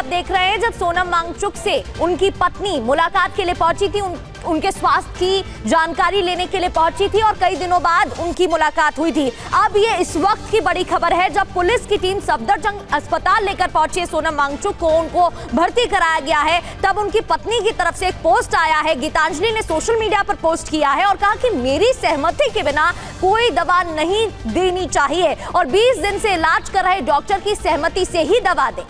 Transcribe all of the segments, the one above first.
देख रहे हैं जब सोनम वांगचुक से उनकी पत्नी मुलाकात के लिए पहुंची थी, उनके स्वास्थ्य की जानकारी लेने के लिए पहुंची थी और कई दिनों बाद उनकी मुलाकात हुई थी। अब ये इस वक्त की बड़ी खबर है जब पुलिस की टीम सफदरजंग अस्पताल लेकर पहुंची है सोनम वांगचुक को, उनको भर्ती कराया गया है। तब उनकी पत्नी की तरफ से एक पोस्ट आया है, गीतांजलि ने सोशल मीडिया पर पोस्ट किया है और कहा कि मेरी सहमति के बिना कोई दवा नहीं देनी चाहिए और 20 दिन से इलाज कर रहे डॉक्टर की सहमति से ही दवा दें।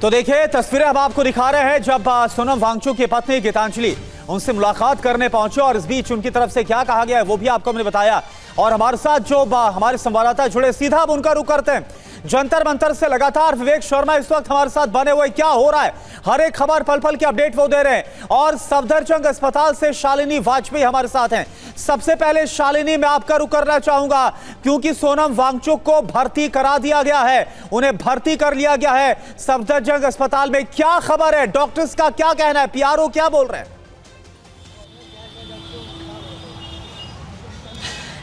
तो देखिए तस्वीरें हम आपको दिखा रहे हैं जब सोनम वांगचुक की पत्नी गीतांजलि उनसे मुलाकात करने पहुंचे और इस बीच उनकी तरफ से क्या कहा गया है वो भी आपको हमने बताया। और हमारे साथ जो हमारे संवाददाता जुड़े, सीधा अब उनका रुख करते हैं जंतर मंतर से। लगातार विवेक शर्मा इस वक्त हमारे साथ बने हुए, क्या हो रहा है, हर एक खबर पल पल की अपडेट वो दे रहे हैं। और सफदरजंग अस्पताल से शालिनी वाजपेयी हमारे साथ हैं। सबसे पहले शालिनी, मैं आपका रुख करना चाहूंगा क्योंकि सोनम वांगचुक को भर्ती करा दिया गया है, उन्हें भर्ती कर लिया गया है सफदरजंग अस्पताल में। क्या खबर है, डॉक्टर्स का क्या कहना है, पीआरओ क्या बोल रहे हैं?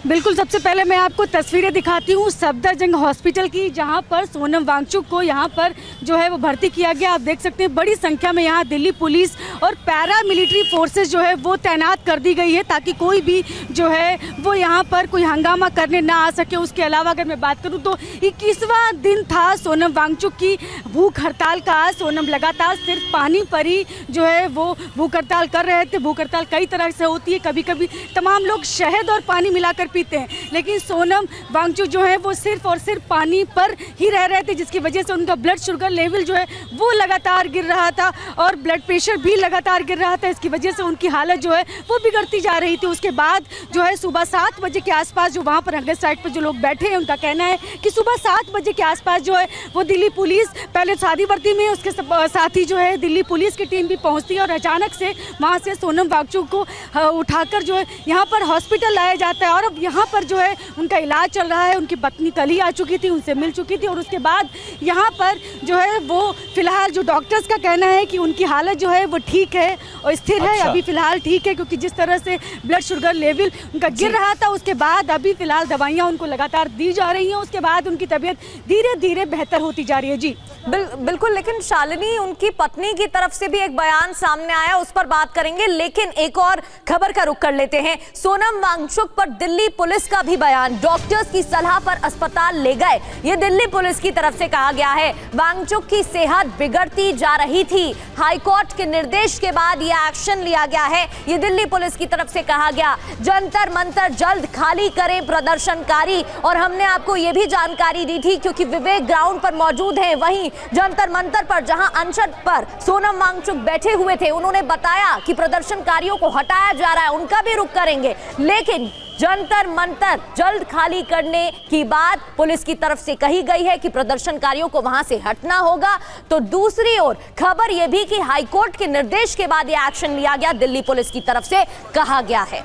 बिल्कुल, सबसे पहले मैं आपको तस्वीरें दिखाती हूँ सफदरजंग हॉस्पिटल की, जहाँ पर सोनम वांगचुक को यहाँ पर जो है वो भर्ती किया गया। आप देख सकते हैं बड़ी संख्या में यहाँ दिल्ली पुलिस और पैरा मिलिट्री फोर्सेस जो है वो तैनात कर दी गई है ताकि कोई भी जो है वो यहाँ पर कोई हंगामा करने ना आ सके। उसके अलावा अगर मैं बात करूँ तो 21वां दिन था सोनम वांगचुक की भूख हड़ताल का। सोनम लगातार सिर्फ पानी पर ही जो है वो भूख हड़ताल कर रहे थे। भूख हड़ताल कई तरह से होती है, कभी कभी तमाम लोग शहद और पानी मिलाकर पीते हैं, लेकिन सोनम वांगचुक जो है वो सिर्फ और सिर्फ पानी पर ही रह रहे थे, जिसकी वजह से उनका ब्लड शुगर लेवल जो है वो लगातार गिर रहा था और ब्लड प्रेशर भी लगातार गिर रहा था। इसकी वजह से उनकी हालत जो है वो बिगड़ती जा रही थी। उसके बाद जो है सुबह 7 बजे के आसपास जो वहाँ पर हंगर साइड पर जो लोग बैठे हैं उनका कहना है कि सुबह 7 बजे के आसपास जो है वो दिल्ली पुलिस, पहले सादी वर्दी में, उसके साथ ही जो है दिल्ली पुलिस की टीम भी पहुँचती है और अचानक से वहाँ से सोनम वांगचुक को उठाकर जो है यहाँ पर हॉस्पिटल लाया जाता है और अब यहाँ पर जो है उनका इलाज चल रहा है। उनकी पत्नी कल ही आ चुकी थी, उनसे मिल चुकी थी और उसके बाद यहाँ पर जो है वो फिलहाल जो डॉक्टर्स का कहना है कि उनकी हालत जो है वो ठीक है और स्थिर है। अभी फिलहाल ठीक है क्योंकि जिस तरह से ब्लड शुगर लेवल उनका गिर रहा था उसके बाद अभी फिलहाल दवाइयाँ उनको लगातार दी जा रही हैं। उसके बाद उनकी तबीयत धीरे धीरे बेहतर होती जा रही है। जी बिल्कुल, लेकिन शालिनी, उनकी पत्नी की तरफ से भी एक बयान सामने आया, उस पर बात करेंगे, लेकिन एक और खबर का रुख कर लेते हैं। सोनम वांगचुक पर दिल्ली पुलिस का भी बयान, डॉक्टर्स की सलाह पर अस्पताल ले गए, ये दिल्ली पुलिस की तरफ से कहा गया है। वांगचुक की सेहत बिगड़ती जा रही थी, हाईकोर्ट के निर्देश के बाद यह एक्शन लिया गया है, ये दिल्ली पुलिस की तरफ से कहा गया। जंतर मंतर जल्द खाली करें प्रदर्शनकारी, और हमने आपको यह भी जानकारी दी थी क्योंकि विवेक ग्राउंड पर मौजूद है, वहीं जंतर मंतर पर जहां अनशन पर सोनम वांगचुक बैठे हुए थे, उन्होंने बताया कि प्रदर्शनकारियों को हटाया जा रहा है, उनका भी रुख करेंगे, लेकिन जंतर मंतर जल्द खाली करने की बात पुलिस की तरफ से कही गई है कि प्रदर्शनकारियों को वहां से हटना होगा। तो दूसरी ओर खबर यह भी कि हाईकोर्ट के निर्देश के बाद यह एक्शन लिया गया, दिल्ली पुलिस की तरफ से कहा गया है।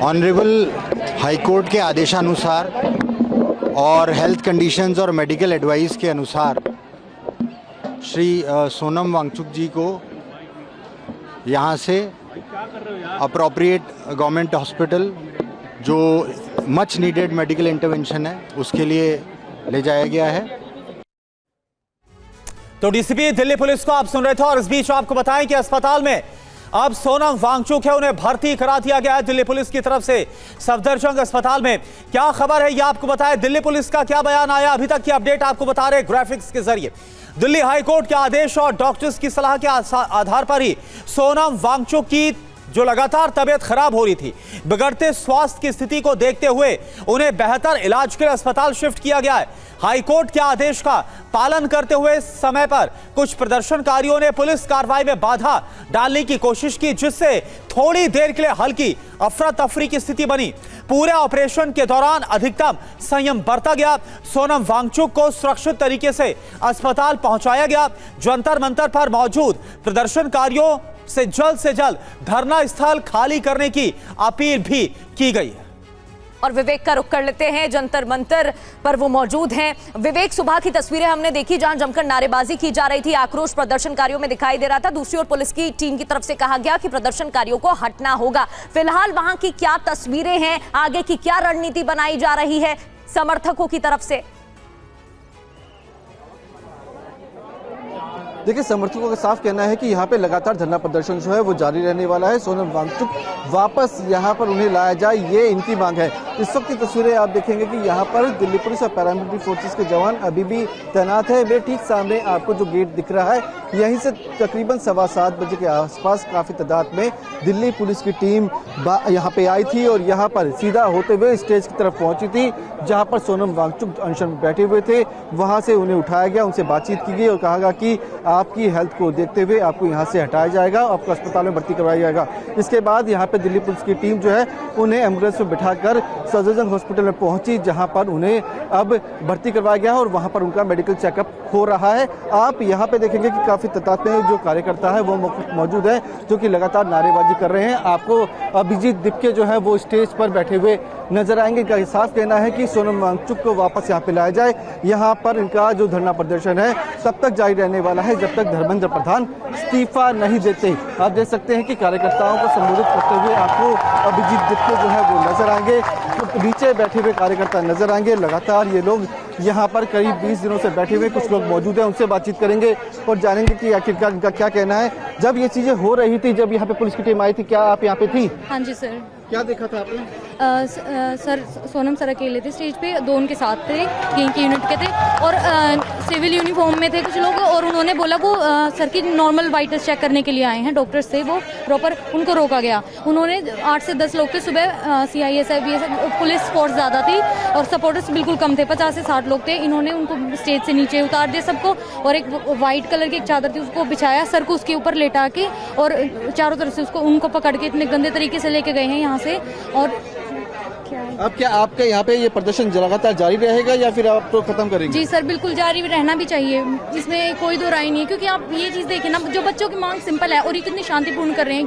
ऑनरेबल हाईकोर्ट के आदेशानुसार और हेल्थ कंडीशंस और मेडिकल एडवाइस के अनुसार श्री सोनम वांगचुक जी को यहाँ से अप्रोप्रिएट गवर्नमेंट हॉस्पिटल, जो मच नीडेड मेडिकल इंटरवेंशन है, उसके लिए ले जाया गया है। तो डीसीपी दिल्ली पुलिस को आप सुन रहे थे और इस बीच आपको बताएं कि अस्पताल में अब सोनम वांगचुक है, उन्हें भर्ती करा दिया गया है दिल्ली पुलिस की तरफ से सफदरजंग अस्पताल में। क्या खबर है ये आपको बताएं, दिल्ली पुलिस का क्या बयान आया, अभी तक की अपडेट आपको बता रहे ग्राफिक्स के जरिए। दिल्ली हाईकोर्ट के आदेश और डॉक्टर्स की सलाह के आधार पर ही सोनम वांगचुक की जो लगातार तबीयत खराब हो रही थी, बिगड़ते स्वास्थ्य की स्थिति को देखते हुए उन्हें बेहतर इलाज के लिए अस्पताल शिफ्ट किया गया है। हाईकोर्ट के आदेश का पालन करते हुए समय पर कुछ प्रदर्शनकारियों ने पुलिस कार्रवाई में बाधा डालने की कोशिश की, जिससे थोड़ी देर के लिए हल्की अफरा तफरी की स्थिति बनी। पूरे ऑपरेशन के दौरान अधिकतम संयम बरता गया। सोनम वांगचुक को सुरक्षित तरीके से अस्पताल पहुंचाया गया। जंतर मंतर पर मौजूद प्रदर्शनकारियों से जल्द धरना स्थल खाली करने की अपील भी की गई है। और विवेक का रुख कर लेते हैं। जंतर मंतर पर वो मौजूद हैं। विवेक, सुबह की तस्वीरें हमने देखी जहां जमकर नारेबाजी की जा रही थी, आक्रोश प्रदर्शनकारियों में दिखाई दे रहा था। दूसरी ओर पुलिस की टीम की तरफ से कहा गया कि प्रदर्शनकारियों को हटना होगा। फिलहाल वहां की क्या तस्वीरें हैं, आगे की क्या रणनीति बनाई जा रही है समर्थकों की तरफ से? देखिए, समर्थकों का साफ कहना है कि यहाँ पे लगातार धरना प्रदर्शन जो है वो जारी रहने वाला है। सोनम वांगचुक वापस यहाँ पर उन्हें लाया जाए, ये इनकी मांग है। इस वक्त की तस्वीरें आप देखेंगे कि यहाँ पर दिल्ली पुलिस और पैरामिलिट्री फोर्सेस के जवान अभी भी तैनात है। वे ठीक सामने आपको जो गेट दिख रहा है, यहीं से तकरीबन 7:15 बजे के आसपास काफ़ी तादाद में दिल्ली पुलिस की टीम यहाँ पे आई थी और यहाँ पर सीधा होते हुए स्टेज की तरफ पहुंची थी, जहाँ पर सोनम वांगचुक अनशन में बैठे हुए थे। वहाँ से उन्हें उठाया गया, उनसे बातचीत की गई और कहा गया कि आपकी हेल्थ को देखते हुए आपको यहाँ से हटाया जाएगा, आपको अस्पताल में भर्ती करवाया जाएगा। इसके बाद यहाँ पे दिल्ली पुलिस की टीम जो है उन्हें एम्बुलेंस में बिठाकर सफदरजंग हॉस्पिटल में पहुंची, जहाँ पर उन्हें अब भर्ती करवाया गया और वहाँ पर उनका मेडिकल चेकअप हो रहा है। आप यहाँ पे देखेंगे कि काफ़ी तादाद में जो कार्यकर्ता है वो मौजूद है, जो कि लगातार नारेबाजी कर रहे हैं। आपको अभिजीत दिपके जो है वो स्टेज पर बैठे हुए नजर आएंगे। इनका साफ कहना है कि सोनम वांगचुक को वापस यहाँ पे लाया जाए। यहाँ पर इनका जो धरना प्रदर्शन है तब तक जारी रहने वाला है जब तक धर्मेंद्र प्रधान इस्तीफा नहीं देते। आप देख सकते हैं कि कार्यकर्ताओं को संबोधित करते हुए आपको अभिजीत दिपके जो है वो नजर आएंगे, तो नीचे बैठे हुए कार्यकर्ता नजर आएंगे। लगातार ये लोग यहाँ पर करीब 20 दिनों से बैठे हुए कुछ लोग मौजूद हैं, उनसे बातचीत करेंगे और जानेंगे कि आखिरकार इनका क्या कहना है। जब ये चीजें हो रही थी, जब यहाँ पे पुलिस की टीम आई थी, क्या आप यहाँ पे थी? हाँ जी सर। क्या देखा था आपने? सर सोनम सर अकेले थे स्टेज पे, दो उनके साथ थे, गैंग के यूनिट के थे और सिविल यूनिफॉर्म में थे कुछ लोग, और उन्होंने बोला वो सर की नॉर्मल वाइटल्स चेक करने के लिए आए हैं, डॉक्टर्स थे वो प्रॉपर, उनको रोका गया। उन्होंने 8 से 10 लोग थे, सुबह CISF पुलिस फोर्स ज़्यादा थी और सपोर्टर्स बिल्कुल कम थे, 50 से 60 लोग थे। इन्होंने उनको स्टेज से नीचे उतार दिया सबको और एक वाइट कलर की एक चादर थी उसको बिछाया, सर को उसके ऊपर लेटा के और चारों तरफ से उनको पकड़ के इतने गंदे तरीके से लेके गए हैं यहाँ से। और अब क्या आपका यहाँ पे ये प्रदर्शन लगातार जारी रहेगा या फिर आप तो खत्म करेंगे? जी सर, बिल्कुल जारी रहना भी चाहिए, इसमें कोई दो राय नहीं है, क्योंकि आप ये चीज़ देखें ना, जो बच्चों की मांग सिंपल है और ये कितनी शांतिपूर्ण कर रहे हैं।